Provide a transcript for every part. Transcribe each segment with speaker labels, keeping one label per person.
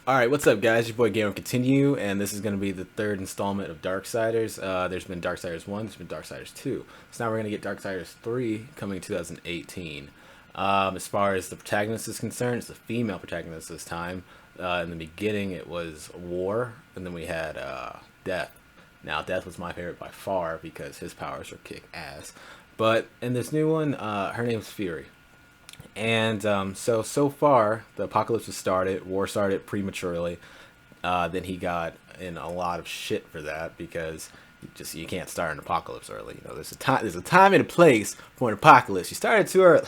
Speaker 1: Alright, what's up guys? Your boy GameOverContinue, and this is going to be the third installment of Darksiders. There's been Darksiders 1, there's been Darksiders 2. So now we're going to get Darksiders 3 coming in 2018. As far as the protagonist is concerned, it's a female protagonist this time. In the beginning it was War, and then we had Death. Now Death was my favorite by far because his powers are kick ass. But in this new one, her name's Fury. And so far, the apocalypse has started. War started prematurely. Then he got in a lot of shit for that because you can't start an apocalypse early. You know, there's a time and a place for an apocalypse. You started too early.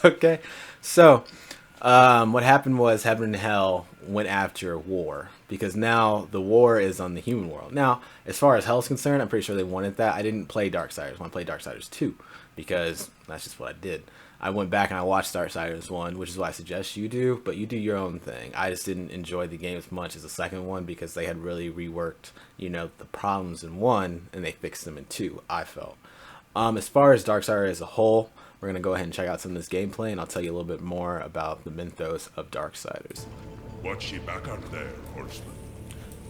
Speaker 1: Okay, so what happened was Heaven and Hell went after War because now the war is on the human world. Now, as far as Hell's concerned, I'm pretty sure they wanted that. I didn't play Darksiders. I want to play Darksiders 2 because that's just what I did. I went back and I watched Darksiders 1, which is what I suggest you do, but you do your own thing. I just didn't enjoy the game as much as the second one because they had really reworked, you know, the problems in 1 and they fixed them in 2, I felt. As far as Darksiders as a whole, we're going to go ahead and check out some of this gameplay and I'll tell you a little bit more about the mythos of Darksiders.
Speaker 2: What's she back out there, horseman?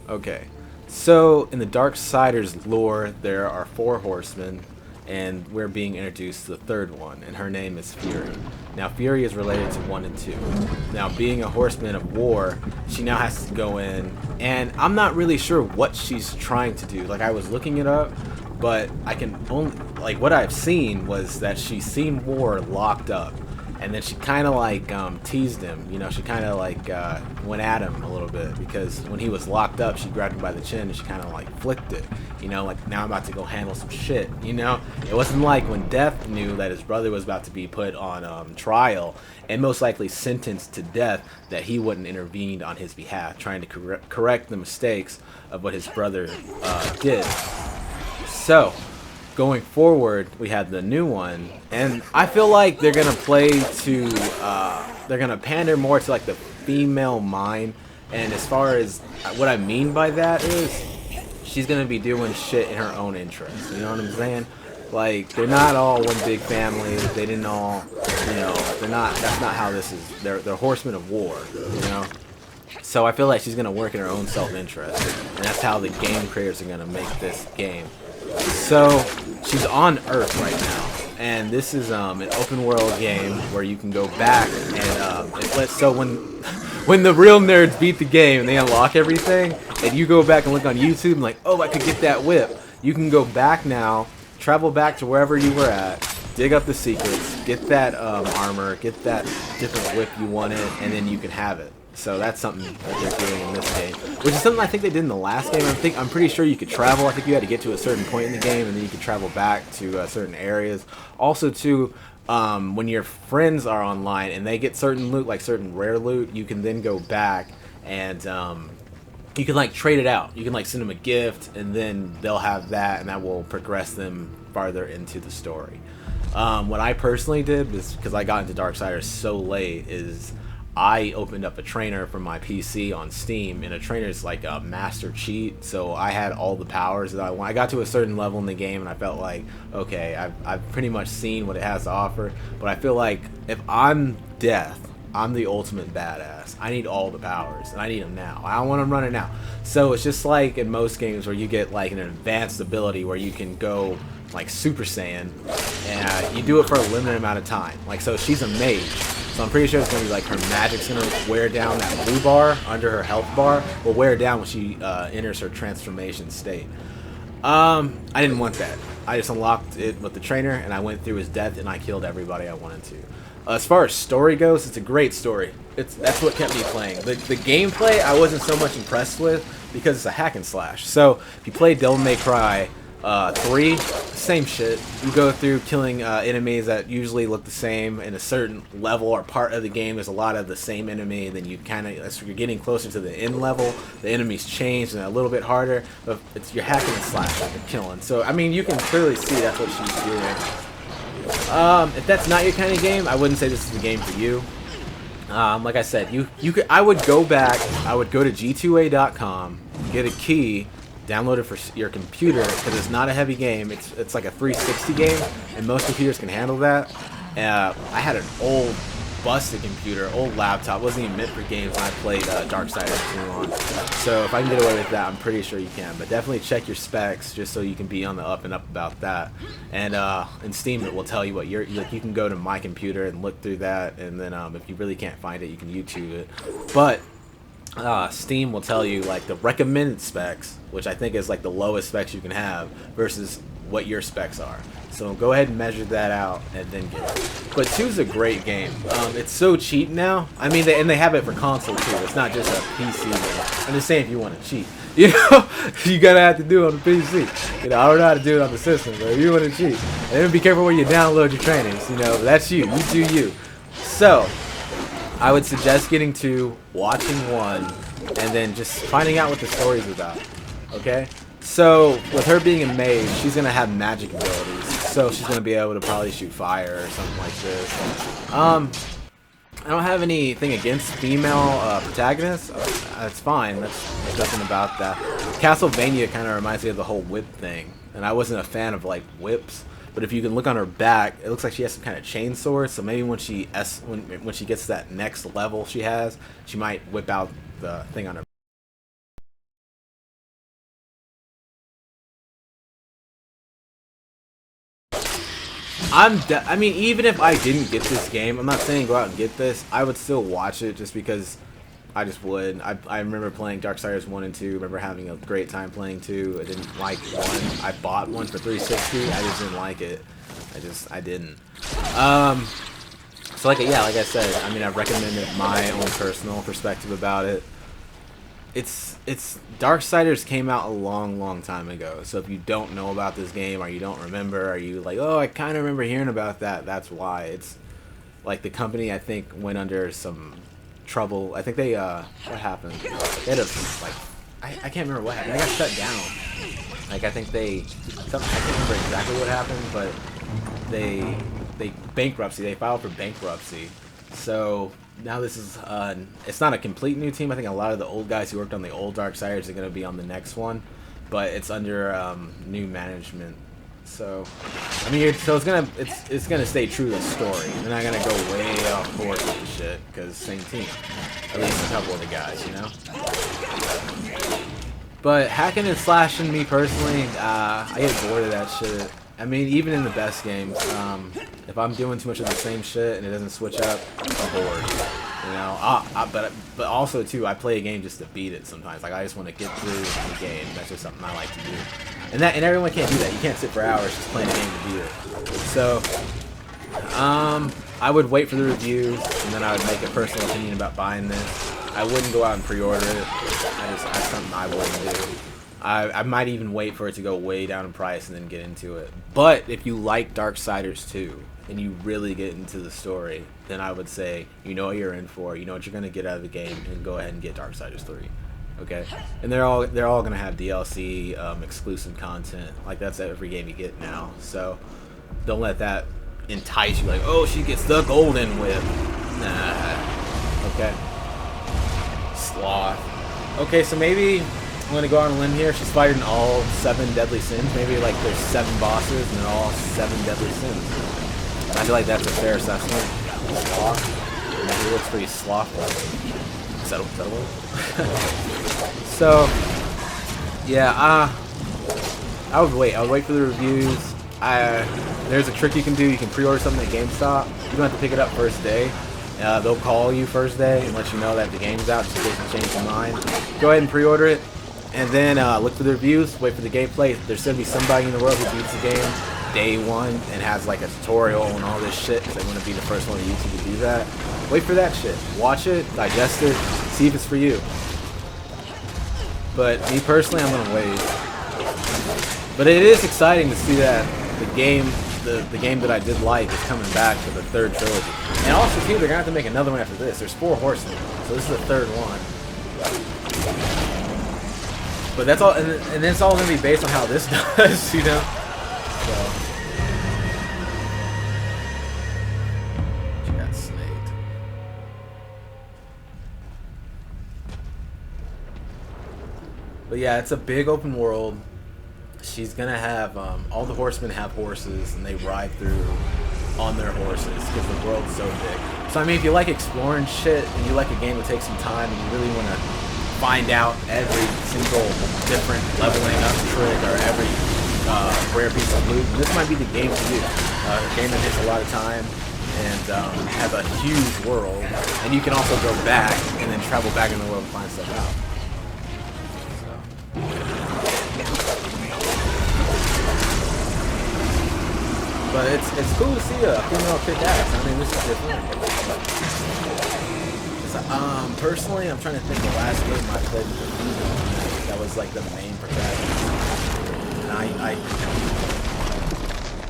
Speaker 1: Okay, so in the Darksiders lore, there are 4 horsemen, and we're being introduced to the third one, and her name is Fury. Now, Fury is related to 1 and 2. Now, being a horseman of war, she now has to go in, and I'm not really sure what she's trying to do. Like, I was looking it up, but I can only, like, what I've seen was that she's seen War locked up, and then she kind of like teased him, you know, she kind of like went at him a little bit because when he was locked up, she grabbed him by the chin and she kind of like flicked it, you know, like now I'm about to go handle some shit, you know. It wasn't like when Death knew that his brother was about to be put on trial and most likely sentenced to death that he wouldn't intervene on his behalf, trying to correct the mistakes of what his brother did. So going forward, we had the new one, and I feel like they're gonna play to, they're gonna pander more to like the female mind. And as far as what I mean by that is, she's gonna be doing shit in her own interest. You know what I'm saying? Like, they're not all one big family. They didn't all, you know, they're not. That's not how this is. They're horsemen of war. You know. So I feel like she's gonna work in her own self-interest, and that's how the game creators are gonna make this game. So she's on Earth right now, and this is an open world game where you can go back and when the real nerds beat the game and they unlock everything, and you go back and look on YouTube and like, oh, I could get that whip. You can go back now, travel back to wherever you were at, dig up the secrets, get that armor, get that different whip you wanted, and then you can have it. So that's something that they're doing in this game, which is something I think they did in the last game. I'm pretty sure you could travel. I think you had to get to a certain point in the game, and then you could travel back to certain areas. Also, too, when your friends are online and they get certain loot, like certain rare loot, you can then go back and you can like trade it out. You can like send them a gift, and then they'll have that, and that will progress them farther into the story. What I personally did was, because I got into Darksiders so late, is I opened up a trainer from my PC on Steam, and a trainer is like a master cheat, so I had all the powers that I want. I got to a certain level in the game, and I felt like, okay, I've pretty much seen what it has to offer, but I feel like if I'm Death, I'm the ultimate badass. I need all the powers, and I need them now. I don't want them running out. So it's just like in most games where you get like an advanced ability where you can go like Super Saiyan, and you do it for a limited amount of time. Like, so she's a mage, so I'm pretty sure it's gonna be like her magic's gonna wear down that blue bar under her health bar, will wear down when she enters her transformation state. I didn't want that. I just unlocked it with the trainer, and I went through his death, and I killed everybody I wanted to. As far as story goes, it's a great story. That's what kept me playing. The gameplay I wasn't so much impressed with because it's a hack and slash. So if you play Devil May Cry 3, same shit. You go through killing enemies that usually look the same in a certain level or part of the game. There's a lot of the same enemy. Then you kind of, as you're getting closer to the end level, the enemies change and a little bit harder. But you're hacking and slashing and killing. So I mean, you can clearly see that's what she's doing. If that's not your kind of game, I wouldn't say this is the game for you. Like I said, I would go back. I would go to g2a.com, get a key, download it for your computer, because it's not a heavy game. It's like a 360 game, and most computers can handle that. I had an old busted computer, old laptop, wasn't even meant for games when I played Darksiders 2 on. So if I can get away with that, I'm pretty sure you can. But definitely check your specs just so you can be on the up and up about that. And in Steam, it will tell you what like. You can go to my computer and look through that, and then if you really can't find it, you can YouTube it. But Steam will tell you like the recommended specs, which I think is like the lowest specs you can have versus what your specs are. So go ahead and measure that out and then get it. But 2 is a great game. It's so cheap now. I mean, they have it for console too. It's not just a PC game. I'm just saying if you want to cheat, you know, you gotta have to do it on the PC. You know, I don't know how to do it on the system, but if you want to cheat, and then be careful where you download your trainings. You know, that's you. You do you. So I would suggest getting 2, watching 1, and then just finding out what the story's about. Okay? So, with her being a mage, she's going to have magic abilities. So, she's going to be able to probably shoot fire or something like this. I don't have anything against female protagonists. That's fine. There's nothing about that. Castlevania kind of reminds me of the whole whip thing. And I wasn't a fan of, like, whips. But if you can look on her back, it looks like she has some kind of chainsaw. So maybe when she gets to that next level she has, she might whip out the thing on her. I mean, even if I didn't get this game, I'm not saying go out and get this. I would still watch it just because I just would. I remember playing Darksiders 1 and 2. Remember having a great time playing 2. I didn't like 1. I bought 1 for 360. I just didn't like it. I didn't. So like I said, I mean, I recommended my own personal perspective about it. It's Darksiders came out a long time ago. So if you don't know about this game or you don't remember, or you like, oh, I kind of remember hearing about that. That's why. It's like the company I think went under some trouble. I think they what happened? They had I can't remember what happened. They got shut down. Like I think I can't remember exactly what happened, but they bankruptcy. They filed for bankruptcy. So now this is it's not a complete new team. I think a lot of the old guys who worked on the old Darksiders are going to be on the next one, but it's under new management. So I mean, it's gonna stay true to the story. They're not gonna go way off course with the shit because same team. At least a couple of the guys, you know. But hacking and slashing, me personally, I get bored of that shit. I mean, even in the best games, if I'm doing too much of the same shit and it doesn't switch up, I'm bored. You know, but also too, I play a game just to beat it sometimes. Like I just want to get through the game. That's just something I like to do. And everyone can't do that. You can't sit for hours just playing a game to beat it. So, I would wait for the reviews and then I would make a personal opinion about buying this. I wouldn't go out and pre-order it. That's something I wouldn't do. I might even wait for it to go way down in price and then get into it. But if you like Darksiders 2 and you really get into the story, then I would say you know what you're in for, you know what you're gonna get out of the game, and go ahead and get Darksiders 3. Okay, and they're all gonna have DLC, exclusive content. Like that's every game you get now. So don't let that entice you. Like, oh, she gets the golden whip. Nah. Okay. Sloth. Okay, so maybe I'm gonna go on a limb here. She's fighting all 7 deadly sins. Maybe like there's 7 bosses and they're all 7 deadly sins. I feel like that's a fair assessment. Sloth. Yeah, he looks pretty slothful. Settle. So yeah, I would wait. I would wait for the reviews. There's a trick you can do. You can pre-order something at GameStop. You don't have to pick it up first day. They'll call you first day and let you know that the game's out just in case you change your mind. Go ahead and pre-order it, and then look for the reviews, wait for the gameplay. There's going to be somebody in the world who beats the game day 1 and has like a tutorial and all this shit because they want to be the first one on YouTube to do that. Wait for that shit. Watch it, digest it, see if it's for you. But me personally, I'm going to wait. But it is exciting to see that the game that I did like is coming back for the 3rd trilogy. And also, too, they're going to have to make another one after this. There's 4 horsemen, so this is the 3rd one. But that's all, and then it's all going to be based on how this does, you know? So. She got snaked. But yeah, it's a big open world. She's gonna have all the horsemen have horses and they ride through on their horses because the world's so big. So I mean, if you like exploring shit and you like a game that takes some time and you really want to find out every single different leveling up trick or every rare piece of loot, this might be the game for you. A game that takes a lot of time and has a huge world, and you can also go back and then travel back in the world and find stuff out. But it's cool to see a female kick ass. I mean, this is different. Personally, I'm trying to think the last game I played with a female that was like the main protagonist. And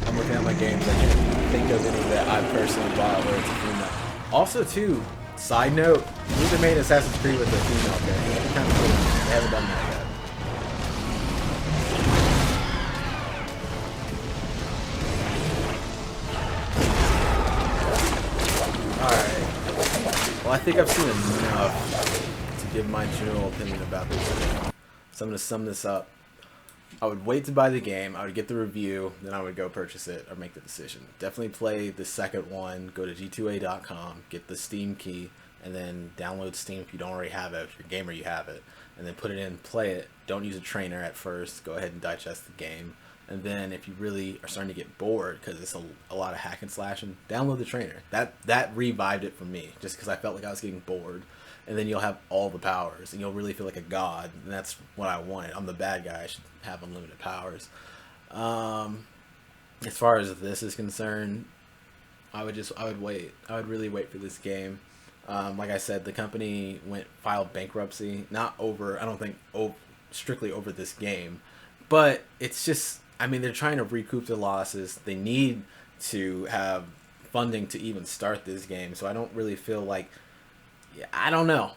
Speaker 1: I'm looking at my games. I can't think of any that I personally bought where it's a female. Also, too, side note, neither made Assassin's Creed with a female character. That's kind of cool. They haven't done that yet. Well, I think I've seen enough to give my general opinion about this game. So I'm going to sum this up. I would wait to buy the game, I would get the review, then I would go purchase it or make the decision. Definitely play the second one, go to g2a.com, get the Steam key, and then download Steam if you don't already have it. If you're a gamer, you have it. And then put it in, play it. Don't use a trainer at first. Go ahead and digest the game. And then if you really are starting to get bored because it's a lot of hack and slashing, download the trainer. That revived it for me just because I felt like I was getting bored. And then you'll have all the powers and you'll really feel like a god. And that's what I wanted. I'm the bad guy. I should have unlimited powers. As far as this is concerned, I would wait. I would really wait for this game. Like I said, the company filed bankruptcy. Not over, I don't think strictly over this game. But it's just, I mean, they're trying to recoup the losses. They need to have funding to even start this game. So I don't really feel like, yeah, I don't know.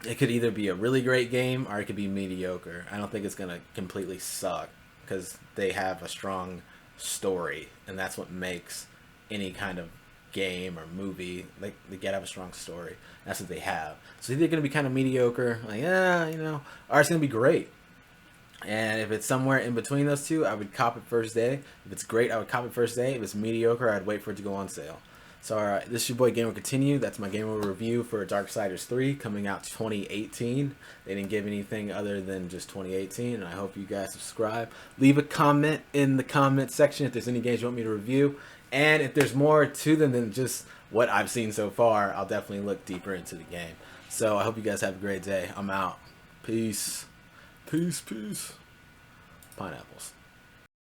Speaker 1: It could either be a really great game or it could be mediocre. I don't think it's going to completely suck because they have a strong story. And that's what makes any kind of game or movie, like they gotta have a strong story. That's what they have. So either going to be kind of mediocre, like, or it's going to be great. And if it's somewhere in between those two, I would cop it first day. If it's great, I would cop it first day. If it's mediocre, I'd wait for it to go on sale. So, alright, this is your boy GameOverContinue. That's my game over review for Darksiders 3 coming out 2018. They didn't give anything other than just 2018, and I hope you guys subscribe. Leave a comment in the comment section if there's any games you want me to review. And if there's more to them than just what I've seen so far, I'll definitely look deeper into the game. So, I hope you guys have a great day. I'm out. Peace. Peace. Pineapples.